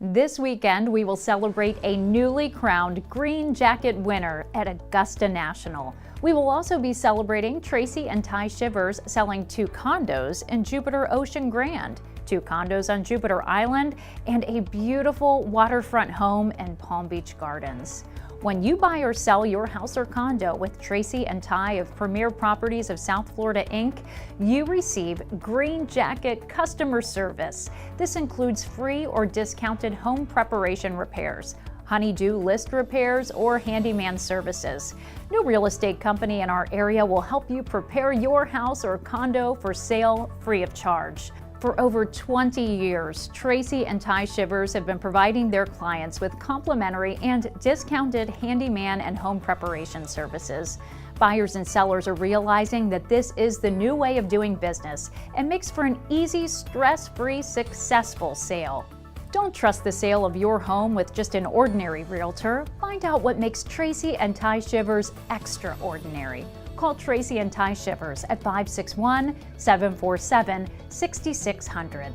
This weekend, we will celebrate a newly crowned Green Jacket winner at Augusta National. We will also be celebrating Tracy and Ty Shivers selling 2 condos in Jupiter Ocean Grand, 2 condos on Jupiter Island, and a beautiful waterfront home in Palm Beach Gardens. When you buy or sell your house or condo with Tracy and Ty of Premier Properties of South Florida, Inc., you receive Green Jacket customer service. This includes free or discounted home preparation repairs, honeydew list repairs, or handyman services. No real estate company in our area will help you prepare your house or condo for sale free of charge. For over 20 years, Tracy and Ty Shivers have been providing their clients with complimentary and discounted handyman and home preparation services. Buyers and sellers are realizing that this is the new way of doing business and makes for an easy, stress-free, successful sale. Don't trust the sale of your home with just an ordinary realtor. Find out what makes Tracy and Ty Shivers extraordinary. Call Tracy and Ty Shivers at 561-747-6600.